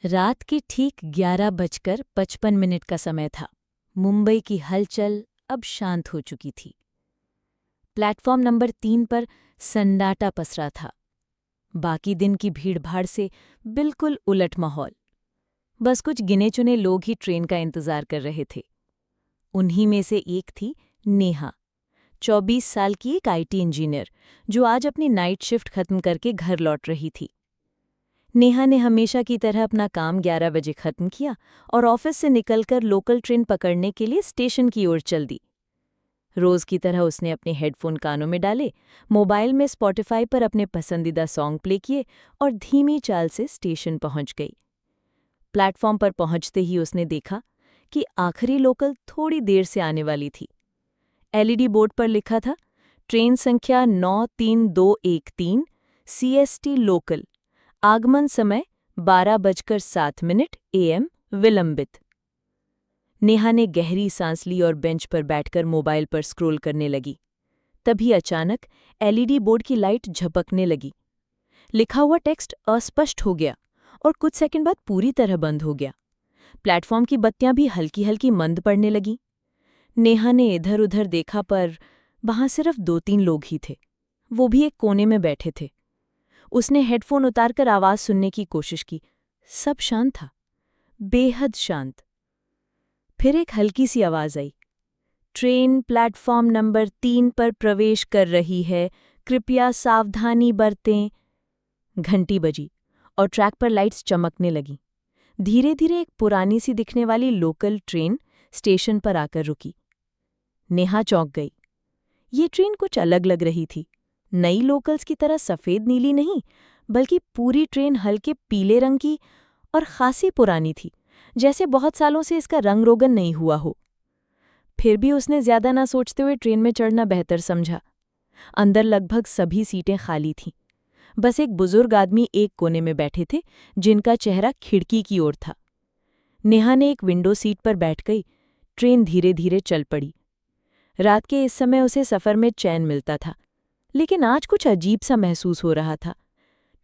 रात के ठीक 11:55 का समय था। मुंबई की हलचल अब शांत हो चुकी थी। प्लेटफॉर्म नंबर 3 पर सन्नाटा पसरा था। बाकी दिन की भीड़भाड़ से बिल्कुल उलट माहौल। बस कुछ गिने चुने लोग ही ट्रेन का इंतजार कर रहे थे। उन्हीं में से एक थी नेहा, 24 साल की एक आईटी इंजीनियर, जो आज अपनी नाइट शिफ्ट खत्म करके घर लौट रही थी। नेहा ने हमेशा की तरह अपना काम 11 बजे खत्म किया और ऑफिस से निकलकर लोकल ट्रेन पकड़ने के लिए स्टेशन की ओर चल दी। रोज की तरह उसने अपने हेडफोन कानों में डाले, मोबाइल में स्पॉटिफाई पर अपने पसंदीदा सॉन्ग प्ले किए और धीमी चाल से स्टेशन पहुंच गई। प्लेटफॉर्म पर पहुंचते ही उसने देखा कि आखिरी लोकल थोड़ी देर से आने वाली थी। एलईडी बोर्ड पर लिखा था, ट्रेन संख्या 93213 CST लोकल, आगमन समय 12:07 AM, विलंबित। नेहा ने गहरी सांस ली और बेंच पर बैठकर मोबाइल पर स्क्रॉल करने लगी। तभी अचानक एलईडी बोर्ड की लाइट झपकने लगी। लिखा हुआ टेक्स्ट अस्पष्ट हो गया और कुछ सेकंड बाद पूरी तरह बंद हो गया। प्लेटफॉर्म की बत्तियां भी हल्की हल्की मंद पड़ने लगीं। नेहा ने इधर उधर देखा पर वहां सिर्फ 2-3 लोग ही थे, वो भी एक कोने में बैठे थे। उसने हेडफोन उतारकर आवाज सुनने की कोशिश की। सब शांत था, बेहद शांत। फिर एक हल्की सी आवाज आई, ट्रेन प्लेटफॉर्म नंबर 3 पर प्रवेश कर रही है, कृपया सावधानी बरतें। घंटी बजी और ट्रैक पर लाइट्स चमकने लगीं। धीरे धीरे एक पुरानी सी दिखने वाली लोकल ट्रेन स्टेशन पर आकर रुकी। नेहा चौंक गई। ये ट्रेन कुछ अलग लग रही थी। नई लोकल्स की तरह सफ़ेद नीली नहीं, बल्कि पूरी ट्रेन हल्के पीले रंग की और खासी पुरानी थी, जैसे बहुत सालों से इसका रंग रोगन नहीं हुआ हो। फिर भी उसने ज्यादा ना सोचते हुए ट्रेन में चढ़ना बेहतर समझा। अंदर लगभग सभी सीटें खाली थीं। बस एक बुजुर्ग आदमी एक कोने में बैठे थे, जिनका चेहरा खिड़की की ओर था। नेहा ने एक विंडो सीट पर बैठ गई। ट्रेन धीरे धीरे चल पड़ी। रात के इस समय उसे सफ़र में चैन मिलता था, लेकिन आज कुछ अजीब सा महसूस हो रहा था।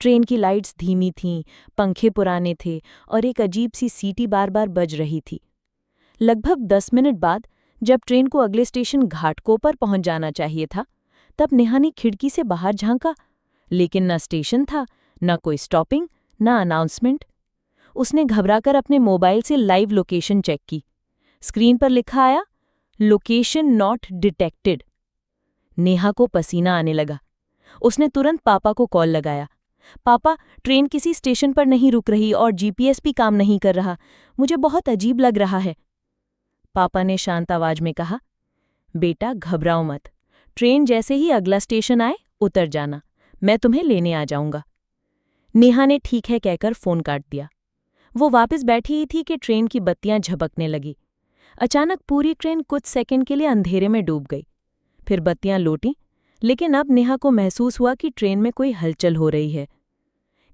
ट्रेन की लाइट्स धीमी थीं, पंखे पुराने थे और एक अजीब सी सीटी बार बार बज रही थी। लगभग 10 मिनट बाद, जब ट्रेन को अगले स्टेशन घाटकोपर पहुंच जाना चाहिए था, तब नेहा ने खिड़की से बाहर झांका, लेकिन न स्टेशन था, न कोई स्टॉपिंग, न अनाउंसमेंट। उसने घबराकर अपने मोबाइल से लाइव लोकेशन चेक की। स्क्रीन पर लिखा आया, लोकेशन नॉट डिटेक्टेड। नेहा को पसीना आने लगा। उसने तुरंत पापा को कॉल लगाया। पापा, ट्रेन किसी स्टेशन पर नहीं रुक रही और जीपीएस भी काम नहीं कर रहा। मुझे बहुत अजीब लग रहा है। पापा ने शांत आवाज में कहा, बेटा घबराओ मत। ट्रेन जैसे ही अगला स्टेशन आए, उतर जाना। मैं तुम्हें लेने आ जाऊंगा। नेहा ने ठीक है कहकर फोन काट दिया। वो वापस बैठी ही थी कि ट्रेन की बत्तियां झपकने लगी। अचानक पूरी ट्रेन कुछ सेकंड के लिए अंधेरे में डूब गई। फिर बत्तियां लौटीं, लेकिन अब नेहा को महसूस हुआ कि ट्रेन में कोई हलचल हो रही है।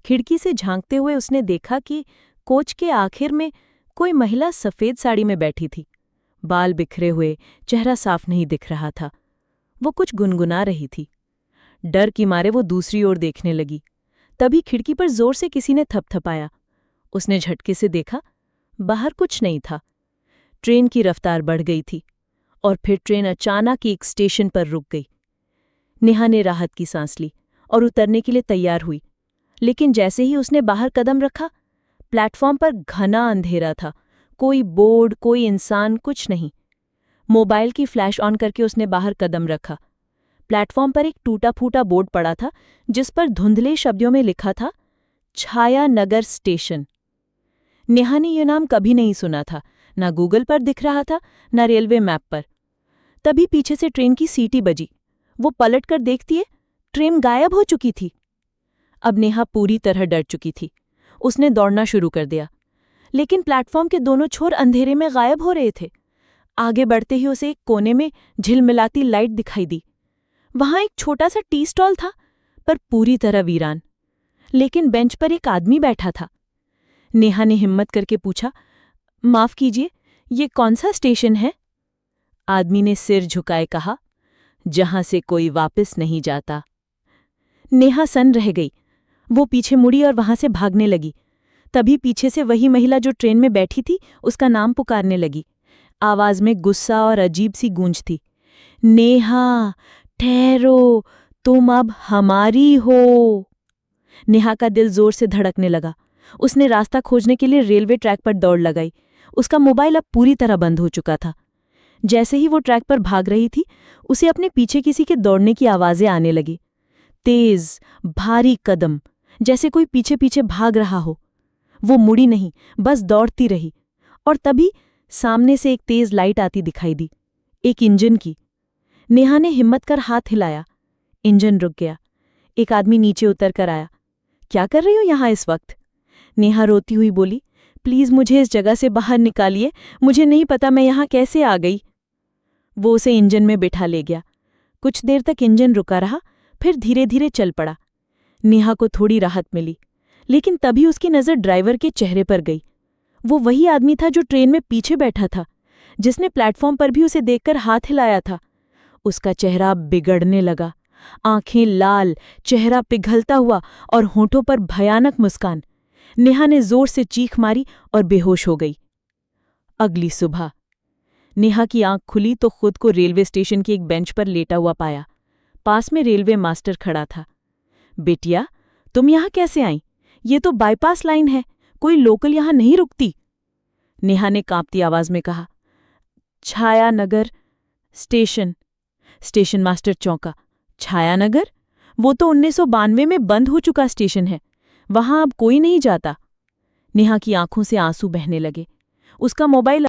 खिड़की से झांकते हुए उसने देखा कि कोच के आखिर में कोई महिला सफ़ेद साड़ी में बैठी थी। बाल बिखरे हुए, चेहरा साफ नहीं दिख रहा था। वो कुछ गुनगुना रही थी। डर की मारे वो दूसरी ओर देखने लगी। तभी खिड़की पर जोर से किसी ने थपथपाया। उसने झटके से देखा, बाहर कुछ नहीं था। ट्रेन की रफ्तार बढ़ गई थी और फिर ट्रेन अचानक एक स्टेशन पर रुक गई। नेहा ने राहत की सांस ली और उतरने के लिए तैयार हुई, लेकिन जैसे ही उसने बाहर कदम रखा, प्लेटफॉर्म पर घना अंधेरा था। कोई बोर्ड, कोई इंसान, कुछ नहीं। मोबाइल की फ्लैश ऑन करके उसने बाहर कदम रखा। प्लेटफॉर्म पर एक टूटा फूटा बोर्ड पड़ा था, जिस पर धुंधले शब्दों में लिखा था, छाया नगर स्टेशन। नेहा ने यह नाम कभी नहीं सुना था, ना गूगल पर दिख रहा था, ना रेलवे मैप पर। तभी पीछे से ट्रेन की सीटी बजी। वो पलट कर देखती है, ट्रेन गायब हो चुकी थी। अब नेहा पूरी तरह डर चुकी थी। उसने दौड़ना शुरू कर दिया, लेकिन प्लेटफॉर्म के दोनों छोर अंधेरे में गायब हो रहे थे। आगे बढ़ते ही उसे एक कोने में झिलमिलाती लाइट दिखाई दी। वहां एक छोटा सा टी स्टॉल था, पर पूरी तरह वीरान। लेकिन बेंच पर एक आदमी बैठा था। नेहा ने हिम्मत करके पूछा, माफ कीजिए, ये कौन सा स्टेशन है? आदमी ने सिर झुकाए कहा, जहां से कोई वापस नहीं जाता। नेहा सन्न रह गई। वो पीछे मुड़ी और वहां से भागने लगी। तभी पीछे से वही महिला जो ट्रेन में बैठी थी उसका नाम पुकारने लगी। आवाज में गुस्सा और अजीब सी गूंज थी। नेहा, ठहरो, तुम अब हमारी हो। नेहा का दिल जोर से धड़कने लगा। उसने रास्ता खोजने के लिए रेलवे ट्रैक पर दौड़ लगाई। उसका मोबाइल अब पूरी तरह बंद हो चुका था। जैसे ही वो ट्रैक पर भाग रही थी, उसे अपने पीछे किसी के दौड़ने की आवाजें आने लगी। तेज, भारी कदम, जैसे कोई पीछे पीछे भाग रहा हो। वो मुड़ी नहीं, बस दौड़ती रही। और तभी सामने से एक तेज लाइट आती दिखाई दी, एक इंजन की। नेहा ने हिम्मत कर हाथ हिलाया। इंजन रुक गया। एक आदमी नीचे उतर कर आया। क्या कर रही हो यहाँ इस वक्त? नेहा रोती हुई बोली, प्लीज मुझे इस जगह से बाहर निकालिए, मुझे नहीं पता मैं यहाँ कैसे आ गई। वो उसे इंजन में बिठा ले गया। कुछ देर तक इंजन रुका रहा, फिर धीरे धीरे चल पड़ा। नेहा को थोड़ी राहत मिली, लेकिन तभी उसकी नज़र ड्राइवर के चेहरे पर गई। वो वही आदमी था जो ट्रेन में पीछे बैठा था, जिसने प्लेटफॉर्म पर भी उसे देखकर हाथ हिलाया था। उसका चेहरा बिगड़ने लगा, आंखें लाल, चेहरा पिघलता हुआ और होठों पर भयानक मुस्कान। नेहा ने जोर से चीख मारी और बेहोश हो गई। अगली सुबह नेहा की आंख खुली तो खुद को रेलवे स्टेशन की एक बेंच पर लेटा हुआ पाया। पास में रेलवे मास्टर खड़ा था। बेटिया, तुम यहाँ कैसे आई? ये तो बाईपास लाइन है, कोई लोकल यहाँ नहीं रुकती। नेहा ने कांपती आवाज में कहा। छायानगर स्टेशन। स्टेशन मास्टर चौंका। छायानगर? वो तो 1992 में बंद हो चुका स्टेशन है, वहां अब कोई नहीं जाता। नेहा की आंखों से आंसू बहने लगे। उसका मोबाइल